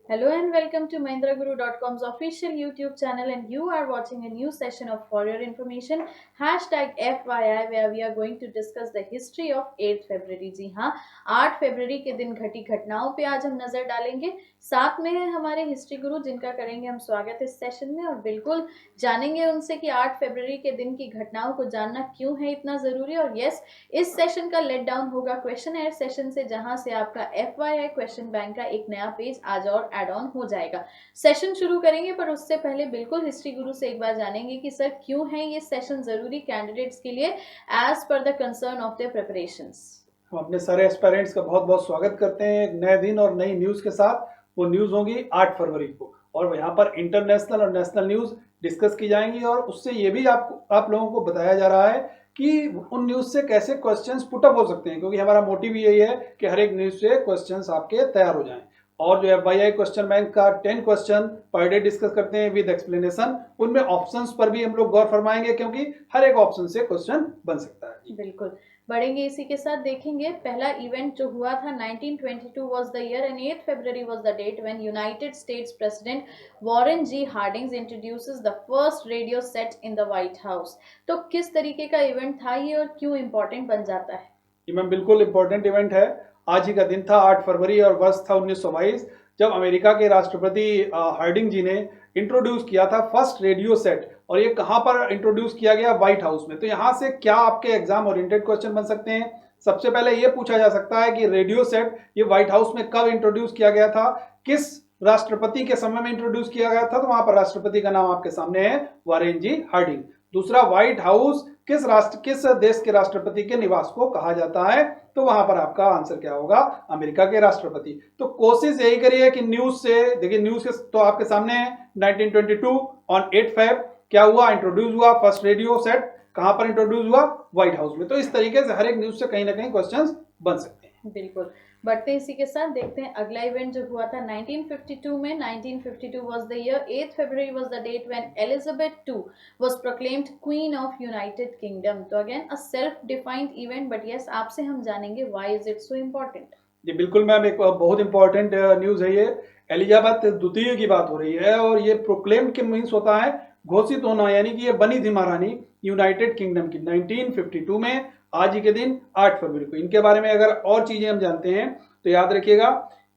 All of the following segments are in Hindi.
Hello and welcome to MahindraGuru.com's official YouTube channel, and you are watching a new session of For Your Information #FYI, where we are going to discuss the history of 8th February. जी हाँ, 8 फरवरी के दिन घटी घटनाओं पे आज हम नजर डालेंगे। साथ में है हमारे हिस्ट्री गुरु, जिनका करेंगे हम स्वागत इस सेशन में, और बिल्कुल जानेंगे उनसे कि 8 फरवरी के दिन की घटनाओं को जानना क्यों है इतना जरूरी। और यस, इस सेशन का लेट डाउन होगा क्वेश्चन एयर सेशन से, जहां से आपका FYI क्वेश्चन बैंक का एक नया पेज आज और एड ऑन हो जाएगा। सेशन शुरू करेंगे, पर उससे पहले बिल्कुल हिस्ट्री गुरु से एक बार जानेंगे कि सर क्यों है ये सेशन जरूरी कैंडिडेट्स के लिए as per the concern of their preparations. हम अपने सारे एस्पायरेंट्स का बहुत बहुत स्वागत करते हैं एक नए दिन और नई न्यूज़ के साथ। वो न्यूज़ होगी 8 फरवरी को, और यहाँ पर इंटरनेशनल और नेशनल न्यूज़ डिस्कस की जाएंगी, और उससे ये भी आप लोगों को बताया जा रहा है कि उन न्यूज़ से कैसे क्वेश्चंस पुटअप हो सकते हैं, क्योंकि हमारा मोटिव यही है कि हर एक न्यूज़ से क्वेश्चंस आपके तैयार हो जाएं। और जो FYI क्वेश्चन बैंक का 10 क्वेश्चन पर डे डिस्कस करते हैं विद एक्सप्लेनेशन, उनमें ऑप्शंस पर भी हम लोग गौर फरमाएंगे, क्योंकि हर एक ऑप्शन से क्वेश्चन बन सकता है। बिल्कुल बढ़ेंगे, इसी के साथ देखेंगे पहला इवेंट जो हुआ था 1922 was the year and 8 February was the date when United States president Warren G Harding's introduces the first radio set in the White House. तो किस तरीके का इवेंट था ये और क्यों इंपॉर्टेंट बन जाता है? ये मैम बिल्कुल इम्पोर्टेंट इवेंट है। आज ही का दिन था 8 फरवरी, और वर्ष था 1922, जब अमेरिका के राष्ट्रपति हार्डिंग जी ने इंट्रोड्यूस किया था फर्स्ट रेडियो सेट। और ये कहाँ पर इंट्रोड्यूस किया गया? व्हाइट हाउस में। तो यहाँ से क्या आपके एग्जाम ओरिएंटेड क्वेश्चन बन सकते हैं? सबसे पहले ये पूछा जा सकता है कि रेडियो सेट ये व्हाइट हाउस में कब इंट्रोड्यूस किया गया था, किस राष्ट्रपति के समय में इंट्रोड्यूस किया गया था? तो वहां पर राष्ट्रपति का नाम आपके सामने है, वॉरेन जी हार्डिंग। दूसरा, व्हाइट हाउस किस देश के राष्ट्रपति के निवास को कहा जाता है? तो वहां पर आपका आंसर क्या होगा? अमेरिका के राष्ट्रपति। तो कोशिश यही करिए कि न्यूज से देखिए, न्यूज के तो आपके सामने है 1922 ऑन 8 फेब क्या हुआ? इंट्रोड्यूस हुआ फर्स्ट रेडियो सेट। कहां पर इंट्रोड्यूस हुआ? व्हाइट हाउस में। तो इस तरीके से हर एक न्यूज से कहीं ना कहीं क्वेश्चंस बन सकते हैं। बिल्कुल बढ़ते इसी के साथ देखते हैं अगला इवेंट जो हुआ था 1952 में। 1952 was the year, 8th February was the date when Elizabeth II was proclaimed Queen of United Kingdom. तो again a self defined event, but yes आपसे हम जानेंगे why is it so important. जी बिल्कुल मैम, एक बहुत इंपॉर्टेंट न्यूज है ये। एलिजाबेथ द्वितीय की बात हो रही है, और ये प्रोक्लेम के मीन्स होता है घोषित होना, यानी कि ये बनी थी महारानी यूनाइटेड किंगडम की 1952 में, आज ही के दिन 8 फरवरी को। इनके बारे में अगर और चीजें हम जानते हैं तो याद रखिएगा,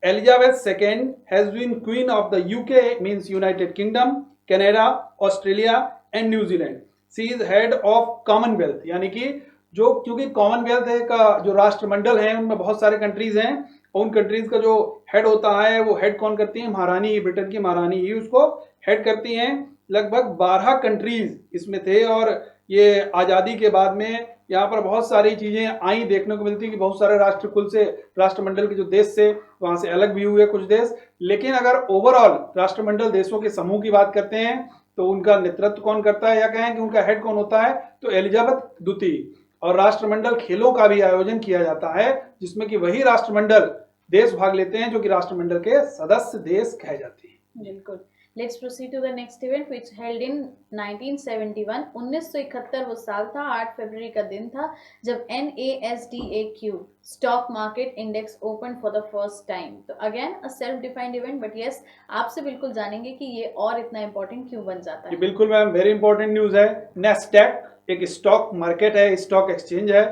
Elizabeth second has been queen of the UK means United Kingdom, Canada, Australia and New Zealand. She is head of Commonwealth, यानी कि जो, क्योंकि कॉमनवेल्थ का जो राष्ट्रमंडल है उनमें बहुत सारे कंट्रीज हैं, उन कंट्रीज का जो हेड होता है वो हेड कौन करती है? महारानी, ब्रिटेन की महारानी ही उसको हेड करती हैं। लगभग 12 कंट्रीज इसमें थे, और ये आज़ादी के बाद में यहाँ पर बहुत सारी चीजें आई देखने को मिलती कि बहुत सारे राष्ट्रकुल से, राष्ट्रमंडल के जो देश से, वहां से अलग भी हुए कुछ देश। लेकिन अगर ओवरऑल राष्ट्रमंडल देशों के समूह की बात करते हैं तो उनका नेतृत्व कौन करता है, या कहें कि उनका हेड कौन होता है? तो एलिजाबेथ द्वितीय। और राष्ट्रमंडल खेलों का भी आयोजन किया जाता है, जिसमें कि वही राष्ट्रमंडल देश भाग लेते हैं जो कि राष्ट्रमंडल के सदस्य देश कहे जाते हैं। बिल्कुल, let's proceed to the next event which held in 1971। 1971 वो साल था, 8 फरवरी का दिन था, जब NASDAQ stock market index open for the first time. तो again a self defined event, but yes आपसे बिल्कुल जानेंगे कि ये और इतना इंपॉर्टेंट क्यों बन जाता है। बिल्कुल मैम, वेरी इंपॉर्टेंट न्यूज है। नेस्डैक एक स्टॉक मार्केट है, स्टॉक एक्सचेंज है।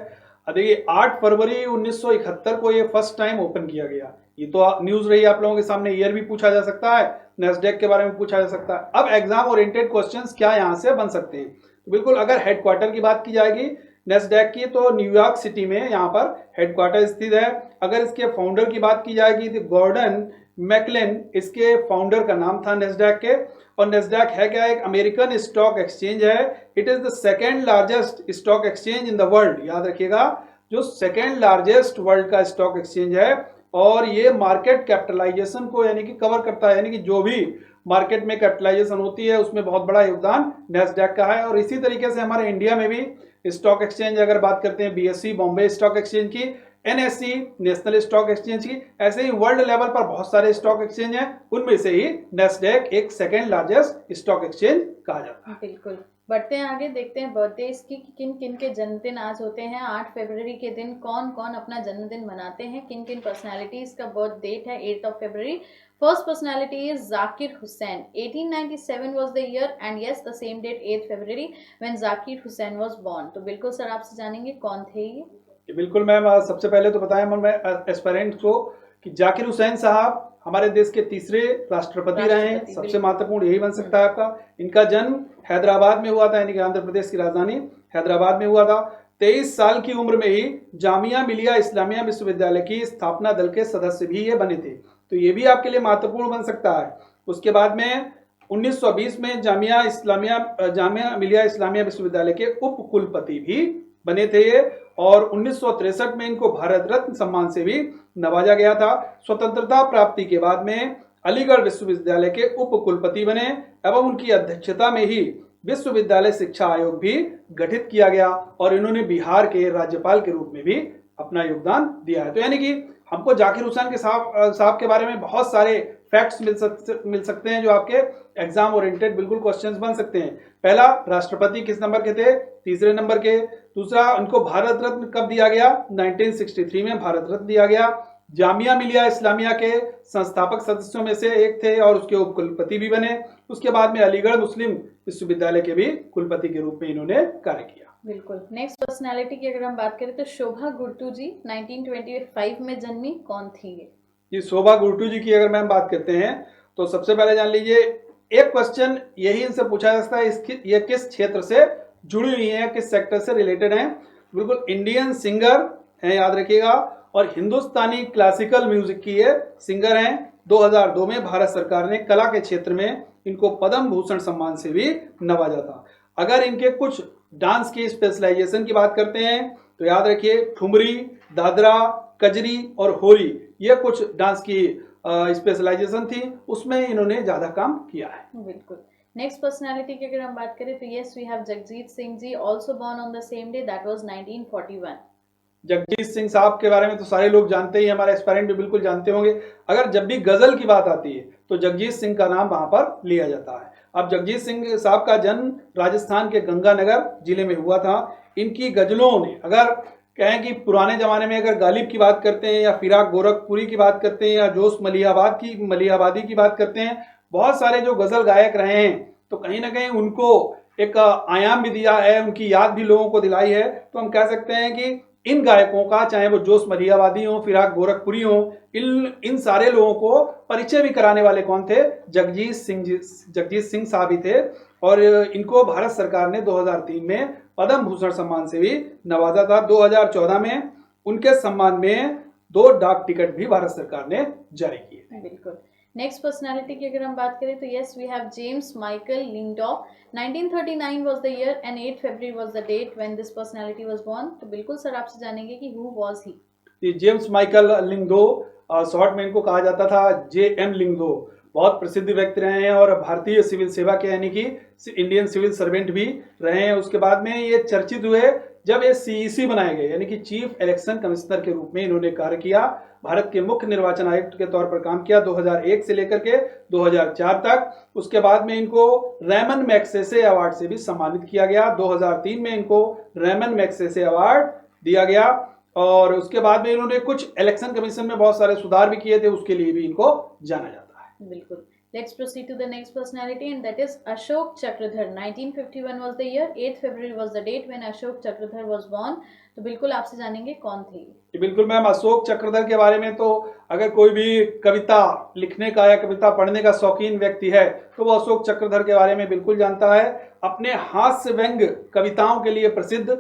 देखिए 8 फरवरी 1971 को ये फर्स्ट टाइम ओपन किया गया। ये तो न्यूज रही आप लोगों के सामने। ईयर भी पूछा जा सकता है, नेस्डैक के बारे में पूछा जा सकता है। अब एग्जाम ओरिएंटेड क्वेश्चंस क्या यहाँ से बन सकते हैं? तो बिल्कुल, अगर हेडक्वार्टर की बात की जाएगी नेस्डैक की, तो न्यूयॉर्क सिटी में यहाँ पर हेडक्वार्टर स्थित है। अगर इसके फाउंडर की बात की जाएगी तो गॉर्डन मैकलेन इसके फाउंडर का नाम था नेस्डैक के। और नेस्डैक है क्या? एक अमेरिकन स्टॉक एक्सचेंज है। It is the second largest stock exchange in the world. याद रखिएगा, जो सेकेंड लार्जेस्ट वर्ल्ड का स्टॉक एक्सचेंज है, और ये मार्केट कैपिटलाइजेशन को यानी कि कवर करता है, यानी कि जो भी मार्केट में कैपिटलाइजेशन होती है उसमें बहुत बड़ा योगदान नेस्डैक का है। और इसी तरीके से हमारे इंडिया में भी स्टॉक एक्सचेंज अगर बात करते हैं BSE बॉम्बे स्टॉक एक्सचेंज की, NSE नेशनल स्टॉक एक्सचेंज की। ऐसे ही वर्ल्ड लेवल पर बहुत सारे स्टॉक एक्सचेंज हैं, उनमें से ही नेस्डैक एक सेकेंड लार्जेस्ट स्टॉक एक्सचेंज कहा जाता है। बिल्कुल। बढ़ते हैं आगे, देखते हैं बर्थडेज की किन किन के जन्मदिन आज होते हैं। 8 फरवरी के दिन कौन कौन अपना जन्मदिन मनाते हैं, किन किन पर्सनैलिटीज का बर्थ डेट है 8 फरवरी। First personality is Zakir Hussain. 1897 was the year and yes the same date 8 February when Zakir Hussain was born। तो बिल्कुल सर आपसे जानेंगे कौन थे ये। बिल्कुल मैम, सबसे पहले तो बताएं मैं एस्पायरेंट्स को कि जाकिर हुसैन साहब हमारे देश के तीसरे राष्ट्रपति रहे हैं। सबसे महत्वपूर्ण यही बन सकता है आपका। इनका जन्म हैदराबाद में हुआ था, यानी कि आंध्र प्रदेश की राजधानी हैदराबाद में हुआ था। 23 साल की उम्र में ही जामिया मिलिया इस्लामिया विश्वविद्यालय की स्थापना दल के सदस्य भी ये बने थे, तो ये भी आपके लिए महत्वपूर्ण बन सकता है। उसके बाद में 1920 में जामिया मिलिया इस्लामिया विश्वविद्यालय के उप कुलपति भी बने थे ये, और 1963 में इनको भारत रत्न सम्मान से भी नवाजा गया था। स्वतंत्रता प्राप्ति के बाद में अलीगढ़ विश्वविद्यालय के उप कुलपति बने एवं उनकी अध्यक्षता में ही विश्वविद्यालय शिक्षा आयोग भी गठित किया गया और इन्होंने बिहार के राज्यपाल के रूप में भी अपना योगदान दिया है। तो यानी कि हमको जाकिर हुसैन के साहब के बारे में बहुत सारे फैक्ट्स मिल सकते हैं जो आपके एग्जाम ओरिएंटेड बिल्कुल क्वेश्चंस बन सकते हैं। पहला, राष्ट्रपति किस नंबर के थे? तीसरे नंबर के। दूसरा, उनको भारत रत्न कब दिया गया? 1963 में भारत रत्न दिया गया। जामिया मिलिया इस्लामिया के संस्थापक सदस्यों में से एक थे और उसके उप कुलपति भी बने। उसके बाद में अलीगढ़ मुस्लिम विश्वविद्यालय के भी कुलपति के रूप में इन्होंने कार्य किया। बिल्कुल। नेक्स्ट पर्सनालिटी की अगर हम बात करें तो शोभा गुर्टू जी 1925 में जन्मी, कौन थी ये? शोभा गुर्टू जी की अगर मैम बात करते हैं तो सबसे पहले जान लीजिए, एक क्वेश्चन यही इनसे पूछा जा सकता है, ये किस क्षेत्र से जुड़ी हुई है, किस सेक्टर से रिलेटेड है। बिल्कुल इंडियन सिंगर है, याद रखिएगा, और हिंदुस्तानी क्लासिकल म्यूजिक की ये सिंगर हैं। 2002 में भारत सरकार ने कला के क्षेत्र में इनको पद्म भूषण सम्मान से भी नवाजा था। अगर इनके कुछ डांस की स्पेशलाइजेशन की बात करते हैं तो याद रखिए ठुमरी, दादरा, कजरी और होरी, ये कुछ डांस की स्पेशलाइजेशन थी, उसमें इन्होंने ज्यादा काम किया है। बिल्कुल। नेक्स्ट पर्सनालिटी की अगर हम बात करें तो yes we have Jagjit Singh ji, also born on the same day, that was 1941। Jagjit Singh साहब के बारे में तो सारे लोग जानते ही, हमारे एस्पायरेंट भी बिल्कुल जानते होंगे। अगर जब भी गजल की बात आती है तो जगजीत सिंह का नाम वहां पर लिया जाता है। अब जगजीत सिंह साहब का जन्म राजस्थान के गंगानगर जिले में हुआ था। इनकी गजलों ने, अगर कहें कि पुराने जमाने में अगर गालिब की बात करते हैं या फिराक गोरखपुरी की बात करते हैं या जोश मलिहाबादी की बात करते हैं, बहुत सारे जो गजल गायक रहे हैं, तो कहीं ना कहीं उनको एक आयाम भी दिया है, उनकी याद भी लोगों को दिलाई है। तो हम कह सकते हैं कि इन गायकों का, चाहे वो जोश मलिहाबादी हो, फिराक गोरखपुरी हो, इन सारे लोगों को परिचय भी कराने वाले कौन थे? जगजीत सिंह साहब ही थे। और इनको भारत सरकार ने 2003 में पद्म भूषण सम्मान से भी नवाजा था। 2014 में उनके सम्मान में 2 डाक टिकट भी भारत सरकार ने जारी किए। बिल्कुल। नेक्स्ट पर्सनालिटी की अगर हम बात करें तो yes we have James Michael Lyngdoh. 1939 was the year and 8 February was the date when this personality was born. तो बिल्कुल सर आपसे जानेंगे कि who was he? James Michael Lyngdoh, short में इनको कहा जाता था JM लिंगडो, बहुत प्रसिद्ध व्यक्ति रहे हैं और भारतीय सिविल सेवा के, यानी कि इंडियन सिविल सर्वेंट भी रहे हैं। उसके बाद में ये चर्चित हुए जब ये CEC बनाए गए, यानी कि चीफ इलेक्शन कमिश्नर के रूप में इन्होंने कार्य किया। भारत के मुख्य निर्वाचन आयुक्त के तौर पर काम किया 2001 से लेकर के 2004 तक। उसके बाद में इनको रेमन मैग्सेसे अवार्ड से भी सम्मानित किया गया। 2003 में इनको रेमन मैग्सेसे अवार्ड दिया गया और उसके बाद में इन्होंने कुछ इलेक्शन कमीशन में बहुत सारे सुधार भी किए थे, उसके लिए भी इनको जाना जाता है। बिल्कुल। Let's proceed to the next personality and that is Ashok Chakradhar। 1951 was the year, 8 February was the date when Ashok Chakradhar was born। तो बिल्कुल आपसे जानेंगे कौन थे? बिल्कुल मैम, अशोक चक्रधर के बारे में तो अगर कोई भी कविता लिखने का या कविता पढ़ने का शौकीन व्यक्ति है तो वो अशोक चक्रधर के बारे में बिल्कुल जानता है। अपने हास्य व्यंग कविताओं के लिए प्रसिद्ध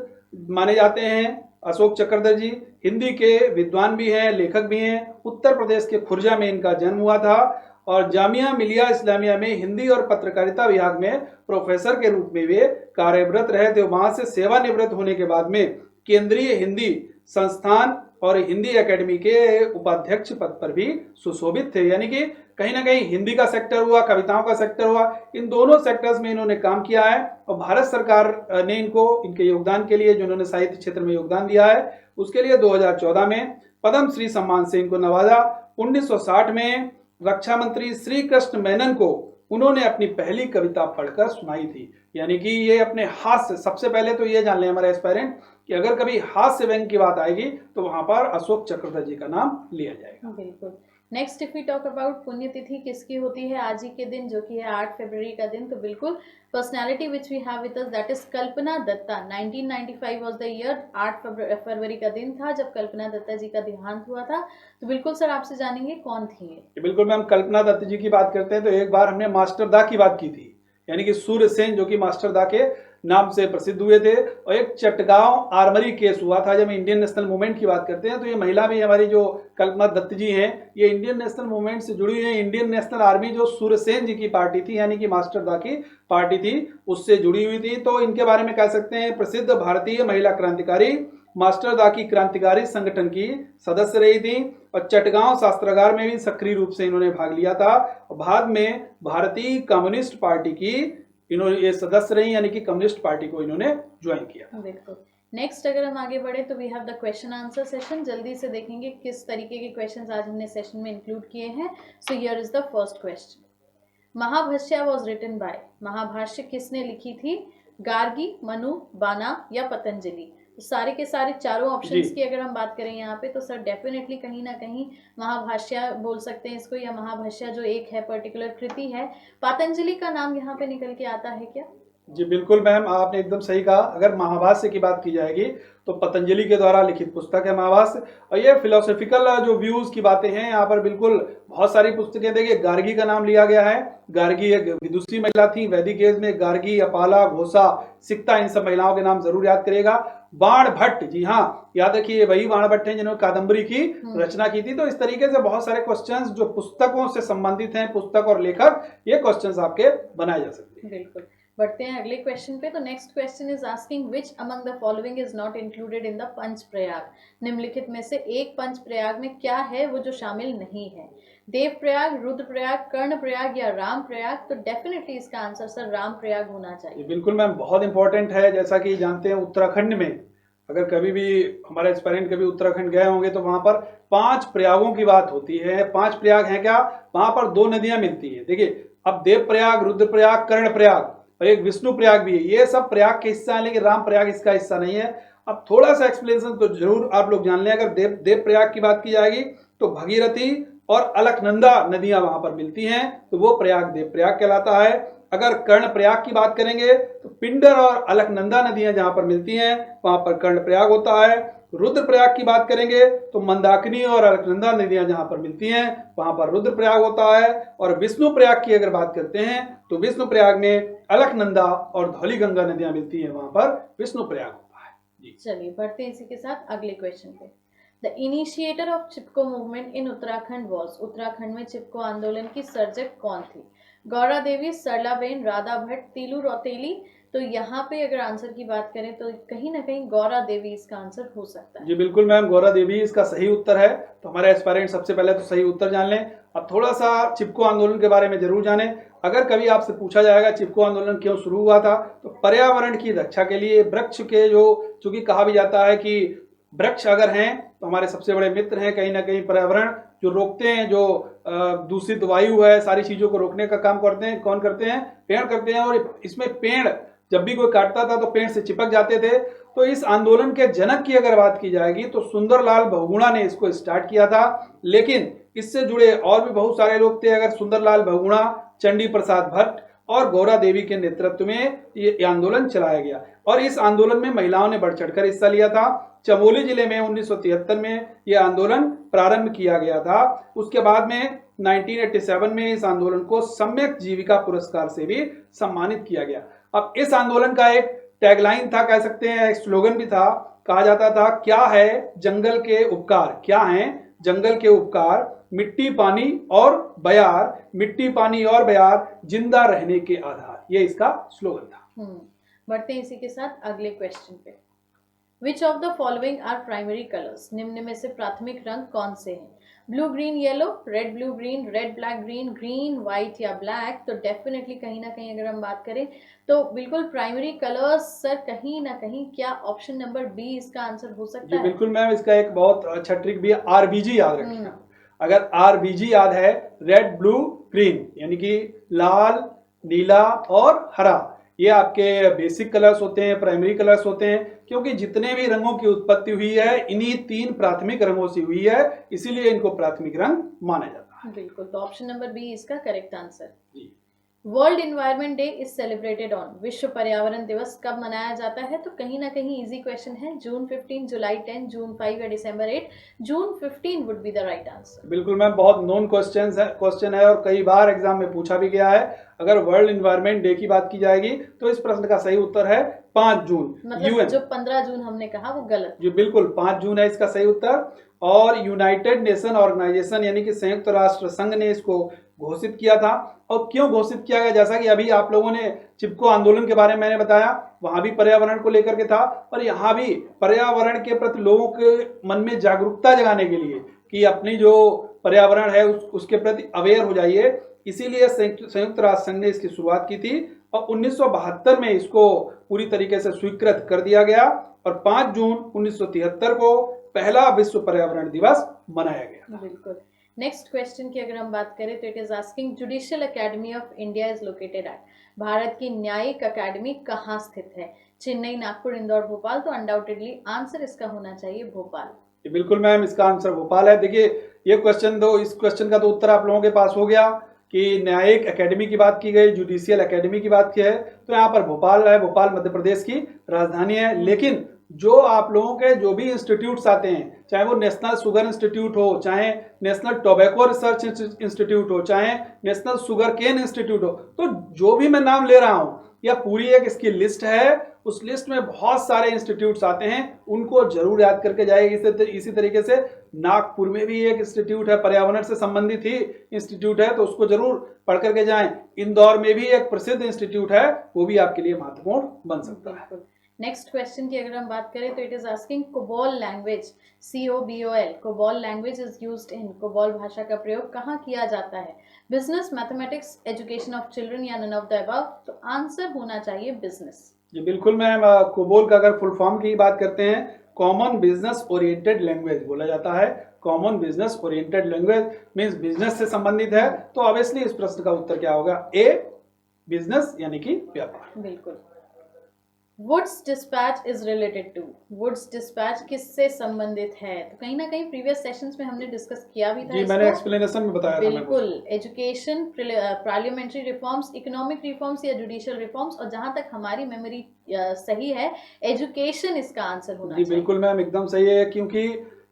माने जाते हैं अशोक चक्रधर जी। हिंदी के विद्वान भी हैं, लेखक भी हैं। उत्तर प्रदेश के खुर्जा में इनका जन्म हुआ था और जामिया मिलिया इस्लामिया में हिंदी और पत्रकारिता विभाग में प्रोफेसर के रूप में वे कार्यरत रहे थे। वहां से सेवानिवृत्त होने के बाद में केंद्रीय हिंदी संस्थान और हिंदी एकेडमी के उपाध्यक्ष पद पर भी सुशोभित थे। यानी कि कहीं ना कहीं हिंदी का सेक्टर हुआ, कविताओं का सेक्टर हुआ, इन दोनों सेक्टर्स में इन्होंने काम किया है और भारत सरकार ने इनको इनके योगदान के लिए, जो इन्होंने साहित्य क्षेत्र में योगदान दिया है, उसके लिए 2014 में पद्म श्री सम्मान से इनको नवाजा। 1960 में रक्षा मंत्री श्री कृष्ण मेनन को उन्होंने अपनी पहली कविता पढ़कर सुनाई थी। यानी कि ये अपने हास्य, सबसे पहले तो ये जान लें हमारे एस्पायरेंट कि अगर कभी हास्य व्यंग की बात आएगी तो वहां पर अशोक चक्रवर्ती जी का नाम लिया जाएगा। बिल्कुल। Next if we talk about पुण्यतिथि किसकी होती है आज ही के दिन, जो कि है 8 फरवरी का दिन, तो बिल्कुल personality which we have with us that is Kalpana Datta. 1995 was the year, 8 फरवरी का दिन था जब कल्पना दत्ता जी का देहांत हुआ था। तो बिल्कुल सर आपसे जानेंगे कौन थी ये। बिल्कुल मैम, कल्पना दत्त जी की बात करते हैं तो एक बार हमने मास्टर दा की बात की थी, यानी कि सूर्य सेन जो कि मास्टर दा के नाम से प्रसिद्ध हुए थे। और एक चटगांव आर्मरी केस हुआ था। जब इंडियन नेशनल मूवमेंट की बात करते हैं तो ये महिला भी हमारी जो कल्पना दत्त जी हैं, ये इंडियन नेशनल मूवमेंट से जुड़ी हुई है। इंडियन नेशनल आर्मी जो सूर्यसेन जी की पार्टी थी, यानी कि मास्टर दा की पार्टी थी, उससे जुड़ी हुई थी। तो इनके बारे में कह सकते हैं प्रसिद्ध भारतीय महिला क्रांतिकारी, मास्टर दा की क्रांतिकारी संगठन की सदस्य रही थी और चटगांव शास्त्रागार में भी सक्रिय रूप से इन्होंने भाग लिया था। और बाद में भारतीय कम्युनिस्ट पार्टी की इन्होंने ये सदस्य रही, यानी कि कम्युनिस्ट पार्टी को इन्होंने ज्वाइन किया। बिल्कुल। नेक्स्ट अगर हम आगे बढ़े तो we have the question answer session. जल्दी से देखेंगे किस तरीके के क्वेश्चंस आज हमने सेशन में इंक्लूड किए हैं। So here is the first question. Mahabhashya was written by, Mahabhashya किसने लिखी थी? गार्गी, मनु, बाना या पतंजलि? तो सारे के सारे चारों ऑप्शंस की अगर हम बात करें यहाँ पे तो सर डेफिनेटली कहीं ना कहीं महाभाष्य बोल सकते हैं इसको, या महाभाष्य जो एक है पर्टिकुलर कृति है। पतंजलि का नाम यहाँ पे निकल के आता है क्या? जी बिल्कुल मैम, आपने एकदम सही कहा। अगर महाभाष्य की बात की जाएगी तो पतंजलि के द्वारा लिखित पुस्तक है महाभाष्य। और ये फिलोसॉफिकल जो व्यूज की बातें हैं यहाँ पर बिल्कुल बहुत सारी पुस्तकें, देखिए गार्गी का नाम लिया गया है। गार्गी एक विदुषी महिला थी वैदिक एज में। गार्गी, अपाला, घोषा, सिक्ता, इन सब महिलाओं के नाम जरूर याद करिएगा। बाण भट्ट, जी हाँ, याद रखिए वही बाण भट्ट हैं जिन्होंने कादम्बरी की रचना की थी। तो इस तरीके से बहुत सारे क्वेश्चंस जो पुस्तकों से संबंधित हैं, पुस्तक और लेखक, ये क्वेश्चंस आपके बनाए जा सकते हैं। बिल्कुल। बढ़ते हैं अगले क्वेश्चन पे। तो next question is asking which among the following is not included in the Panch Prayag. निम्नलिखित में से एक पंच प्रयाग में क्या है वो जो शामिल नहीं है? देव प्रयाग, रुद्र प्रयाग, कर्ण प्रयाग या राम प्रयाग? तो डेफिनेटली इसका आंसर सर राम प्रयाग होना चाहिए। बिल्कुल मैम, बहुत इंपॉर्टेंट है। जैसा कि जानते हैं उत्तराखंड में, अगर कभी भी हमारे एस्पायरेंट कभी उत्तराखंड गए होंगे तो वहां पर 5 प्रयागों की बात होती है। 5 प्रयाग हैं क्या? वहां पर 2 नदियां मिलती है। देखिए, अब देव प्रयाग, रुद्र प्रयाग, कर्ण प्रयाग और एक विष्णु प्रयाग भी है। ये सब प्रयाग के हिस्सा है, लेकिन राम प्रयाग इसका हिस्सा नहीं है। अब थोड़ा सा एक्सप्लेनेशन तो जरूर आप लोग जान लें। अगर देव प्रयाग की बात की जाएगी तो भगीरथी और अलकनंदा नदियां वहां पर मिलती हैं, तो वो प्रयाग देव प्रयाग कहलाता है। अगर कर्ण प्रयाग की बात करेंगे तो पिंडर और अलकनंदा नदियां जहां पर मिलती हैं वहां पर कर्ण प्रयाग होता है। रुद्र प्रयाग की बात करेंगे तो मंदाकिनी और अलकनंदा नदियां जहां पर मिलती हैं वहां पर रुद्र प्रयाग होता है। और विष्णु प्रयाग की अगर बात करते हैं तो विष्णु प्रयाग में अलकनंदा और धौलीगंगा नदियां मिलती हैं, वहां पर विष्णु प्रयाग होता है। जी चलिए बढ़ते हैं इसी के साथ अगले क्वेश्चन पे। The initiator of Chipko movement in Uttarakhand was. Uttarakhand में चिपको आंदोलन की सर्जक कौन थी? गौरा देवी, सरलाबेन, राधा भट्ट, तीलू रौतेली? तो यहाँ पे अगर आंसर की बात करें तो कहीं ना कहीं गौरा देवी इसका आंसर हो सकता है। जी बिल्कुल मैम, गौरा देवी इसका सही उत्तर है। तो हमारे एस्पायरेंट सबसे पहले तो सही उत्तर जान लें। अब थोड़ा सा चिपको आंदोलन के बारे में जरूर जानें। अगर कभी आपसे पूछा जाएगा चिपको आंदोलन क्यों शुरू हुआ था, तो पर्यावरण की रक्षा के लिए, वृक्ष के जो, चूंकि कहा भी जाता है कि वृक्ष अगर हैं तो हमारे सबसे बड़े मित्र हैं। कहीं ना कहीं पर्यावरण जो रोकते हैं, जो दूषित वायु है, सारी चीजों को रोकने का काम करते हैं। कौन करते हैं? पेड़ करते हैं। और इसमें पेड़ जब भी कोई काटता था तो पेड़ से चिपक जाते थे। तो इस आंदोलन के जनक की अगर बात की जाएगी तो सुंदरलाल बहुगुणा ने इसको स्टार्ट किया था। लेकिन इससे जुड़े और भी बहुत सारे लोग थे। अगर सुंदरलाल बहुगुणा, चंडी प्रसाद भट्ट और गौरा देवी के नेतृत्व में ये आंदोलन चलाया गया। और इस आंदोलन में महिलाओं ने बढ़ चढ़कर हिस्सा लिया था। चमोली जिले में 1973 में यह आंदोलन प्रारंभ किया गया था। उसके बाद में 1987 में इस आंदोलन को सम्यक जीविका पुरस्कार से भी सम्मानित किया गया। अब इस आंदोलन का एक टैगलाइन था, कह सकते हैं एक स्लोगन भी था। कहा जाता था, क्या है जंगल के उपकार? क्या है जंगल के उपकार? मिट्टी, पानी और बयार, मिट्टी, पानी और बयार, जिंदा रहने के आधार। ये इसका स्लोगन था। बढ़ते हैं इसी के साथ अगले क्वेश्चन पे। Which of the following are primary colours, निम्न में से प्राथमिक रंग कौन से हैं? Blue green yellow, red blue green, red black green, green white या ब्लैक? तो डेफिनेटली कहीं ना कहीं अगर हम बात करें तो बिल्कुल प्राइमरी कलर्स सर, कहीं ना कहीं क्या ऑप्शन नंबर बी इसका आंसर हो जी सकता है? बिल्कुल मैम, इसका एक बहुत अच्छा ट्रिक भी है, आरबीजी याद रखिए हम्म, आप। अगर आरबीजी याद है, रेड ब्लू ग्रीन, यानी कि लाल नीला और हरा, ये आपके बेसिक कलर्स होते हैं, प्राइमरी कलर्स होते हैं, क्योंकि जितने भी रंगों की उत्पत्ति हुई है इन्हीं तीन प्राथमिक रंगों से हुई है, इसीलिए इनको प्राथमिक रंग माना जाता है। बिल्कुल, तो ऑप्शन नंबर बी इसका करेक्ट आंसर। जी world environment day is celebrated on, विश्व पर्यावरण दिवस कब मनाया जाता है? तो कहीं ना कहीं इजी क्वेश्चन है, जून 15, जुलाई 10, जून 5 या दिसंबर 8? जून 15 would be the right answer. बिल्कुल मैम, बहुत नोन क्वेश्चन है और कई बार एग्जाम में पूछा भी गया है। अगर वर्ल्ड इन्वायरमेंट डे की बात की जाएगी तो इस प्रश्न का सही उत्तर है 5 जून। मतलब यूएन, जो 15 जून हमने कहा वो गलत। जी बिल्कुल 5 जून है इसका सही उत्तर। और यूनाइटेड नेशन ऑर्गेनाइजेशन यानी कि संयुक्त राष्ट्र संघ ने इसको घोषित किया था। और क्यों घोषित किया गया, जैसा कि अभी आप लोगों ने चिपको आंदोलन के बारे में मैंने बताया, वहां भी पर्यावरण को लेकर के था, और यहाँ भी पर्यावरण के प्रति लोगों के मन में जागरूकता जगाने के लिए कि अपनी जो पर्यावरण है उसके प्रति अवेयर हो जाइए, इसीलिए संयुक्त राष्ट्र संघ ने इसकी शुरुआत की थी। और 1972 में इसको पूरी तरीके से स्वीकृत कर दिया गया और 5 जून 1973 को पहला विश्व पर्यावरण दिवस मनाया गया। बिल्कुल। नेक्स्ट क्वेश्चन की अगर हम बात करें तो it is asking judicial academy of India is located at, Bharat की न्यायिक अकेडमी कहाँ स्थित है? चेन्नई, नागपुर, इंदौर, भोपाल? तो अनडाउटेडली आंसर इसका होना चाहिए भोपाल। बिल्कुल मैम, इसका आंसर भोपाल है। देखिए ये क्वेश्चन दो, इस क्वेश्चन का तो उत्तर आप लोगों के पास हो गया कि न्यायिक एकेडमी की बात की गई, जुडिशियल एकेडमी की बात की है, तो यहाँ पर भोपाल है। भोपाल मध्य प्रदेश की राजधानी है। लेकिन जो आप लोगों के जो भी इंस्टीट्यूट्स आते हैं, चाहे वो नेशनल शुगर इंस्टीट्यूट हो, चाहे नेशनल टोबैको रिसर्च इंस्टीट्यूट हो, चाहे नेशनल शुगर केन इंस्टीट्यूट हो, तो जो भी मैं नाम ले रहा हूँ या पूरी एक इसकी लिस्ट है, उस लिस्ट में बहुत सारे इंस्टीट्यूट्स आते हैं, उनको जरूर याद करके जाएगी। इसी तरीके से नागपुर में भी एक इंस्टीट्यूट है, पर्यावरण से संबंधित ही इंस्टीट्यूट है, तो उसको जरूर पढ़ करके जाएं। इंदौर में भी एक प्रसिद्ध इंस्टीट्यूट है, वो भी आपके लिए महत्वपूर्ण बन सकता है। नेक्स्ट क्वेश्चन की अगर हम बात करें तो it is asking COBOL language, COBOL, COBOL language is used in, COBOL भाषा का प्रयोग कहाँ किया जाता है? Business, mathematics, education of children या नन ऑफ द अबव? तो आंसर होना चाहिए बिजनेस। जी बिल्कुल मैम, कोबोल का अगर फुल फॉर्म की बात करते हैं, कॉमन बिजनेस ओरिएंटेड लैंग्वेज बोला जाता है। Common business oriented language means business से संबंधित है, तो ऑब्वियसली इस प्रश्न का उत्तर क्या होगा? ए, बिजनेस यानी कि व्यापार। बिल्कुल। Wood's Dispatch is related to, Wood's Dispatch किससे संबंधित है? तो कहीं ना कहीं प्रीवियस सेशंस में हमने डिस्कस किया भी था जी, मैंने एक्सप्लेनेशन में बताया था। बिल्कुल, education, parliamentary reforms, economic reforms या जुडिशियल रिफॉर्म्स? और जहां तक हमारी मेमोरी सही है, एजुकेशन इसका आंसर होना चाहिए। जी बिल्कुल मैम, एकदम सही है, क्योंकि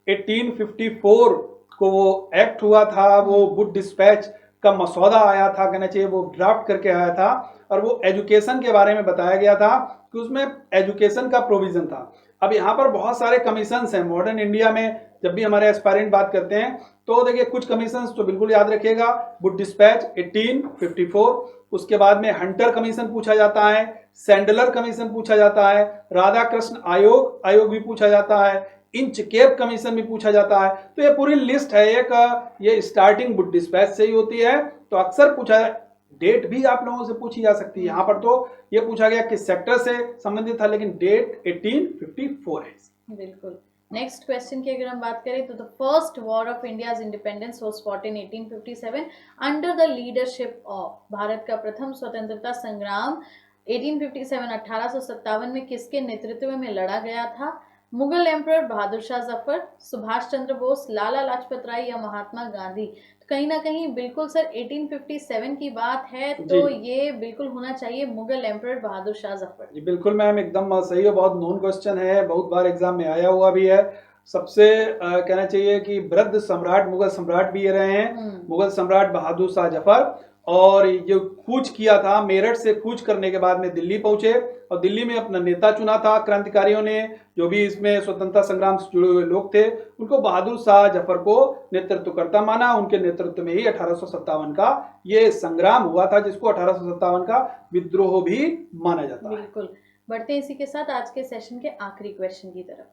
1854 को वो एक्ट हुआ था, वो वुड डिस्पैच का मसौदा आया था, कहना चाहिए वो ड्राफ्ट करके आया था, और वो एजुकेशन के बारे में बताया गया था कि उसमें एजुकेशन का प्रोविजन था। अब यहाँ पर बहुत सारे कमीशंस हैं मॉडर्न इंडिया में। जब भी हमारे एस्पायरेंट बात करते हैं तो देखिए कुछ कमीशंस तो बिल्कुल याद रखिएगा, वुड डिस्पैच 1854, उसके बाद में हंटर कमीशन पूछा जाता है, सैंडलर कमीशन पूछा जाता है, राधा कृष्ण आयोग भी पूछा जाता है, इंच केप कमीशन भी पूछा जाता है। तो ये पूरी लिस्ट है एक, ये स्टार्टिंग वुड डिस्पैच से ही होती है। तो अक्सर पूछा, डेट भी आप लोगों से पूछी जा सकती है। यहाँ पर तो ये पूछा गया किस सेक्टर से संबंधित था, लेकिन डेट 1854 है। बिल्कुल। नेक्स्ट क्वेश्चन की अगर हम बात करें तो the first war of India's independence was fought in 1857 under the leadership of, Bharat का प्रथम स्वतंत्रता संग्राम 1857 में किसके नेतृत्व में लड़ा गया था? मुगल एम्परर बहादुर शाह जफर, सुभाष चंद्र बोस, लाला लाजपत राय या महात्मा गांधी? तो कहीं ना कहीं बिल्कुल सर 1857 की बात है, तो ये बिल्कुल होना चाहिए मुगल एम्परर बहादुर शाह जफर। जी बिल्कुल मैम, एकदम सही है, बहुत नोन क्वेश्चन है, बहुत बार एग्जाम में आया हुआ भी है। सबसे कहना चाहिए कि वृद्ध सम्राट मुगल सम्राट भी ये रहे हैं, मुगल सम्राट बहादुर शाह जफर। और जो कूच किया था, मेरठ से कूच करने के बाद में दिल्ली पहुंचे और दिल्ली में अपना नेता चुना था क्रांतिकारियों ने। जो भी इसमें स्वतंत्रता संग्राम से जुड़े हुए लोग थे उनको बहादुर शाह जफर को नेतृत्वकर्ता माना। उनके नेतृत्व में ही 1857 का ये संग्राम हुआ था, जिसको 1857 का विद्रोह भी माना जाता है। बिल्कुल। बढ़ते हैं इसी के साथ आज के सेशन के आखिरी क्वेश्चन की तरफ।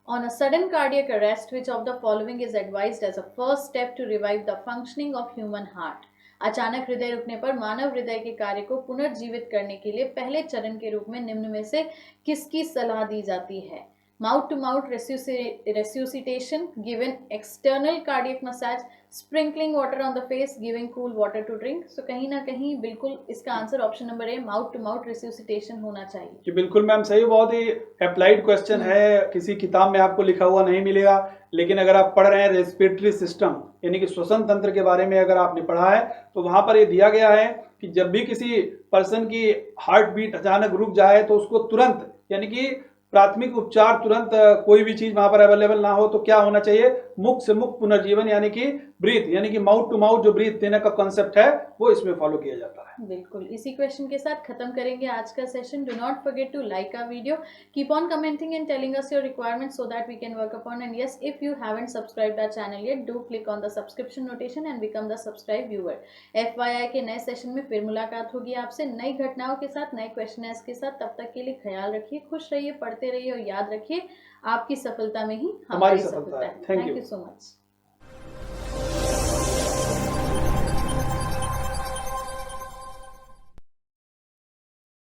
On a sudden cardiac arrest, which of the following is advised as a first step to revive the functioning of human heart? अचानक हृदय रुकने पर मानव हृदय के कार्य को पुनर्जीवित करने के लिए पहले चरण के रूप में निम्न में से किसकी सलाह दी जाती है? Mouth to mouth resuscitation, given external cardiac massage, sprinkling water on the face, giving cool water to drink. So कहीं ना कहीं बिल्कुल इसका answer option number A mouth to mouth resuscitation होना चाहिए। जी बिल्कुल मैम सही, बहुत ही अप्लाइड क्वेश्चन है, किसी किताब में आपको लिखा हुआ नहीं मिलेगा, लेकिन अगर आप पढ़ रहे हैं रेस्पिरेटरी सिस्टम यानी कि श्वसन तंत्र के बारे में अगर आपने पढ़ा है तो वहां पर ये दिया गया है कि जब भी किसी पर्सन की हार्ट बीट अचानक रुक जाए तो उसको तुरंत यानी कि प्राथमिक उपचार तुरंत कोई भी चीज वहां पर अवेलेबल ना हो तो क्या होना चाहिए, मुख से मुख पुनर्जीवन यानी कि ब्रीथ यानी कि माउथ टू माउथ जो ब्रीथ देने का कॉन्सेप्ट है वो इसमें फॉलो किया जाता है। बिल्कुल इसी क्वेश्चन के साथ खत्म करेंगे आज का session. Do not forget to like our video, keep on commenting and telling us your requirements so that we can work upon, and yes if you haven't subscribed our channel yet do click on the subscription notification and become the subscribe viewer. FYI के नए सेशन में फिर मुलाकात होगी आपसे नई घटनाओं के साथ, नए क्वेश्चन के साथ। तब तक के लिए ख्याल रखिए, खुश रहिए, पढ़ते रहिए और याद रखिए आपकी सफलता में ही हमारी सफलता है। Thank you so much.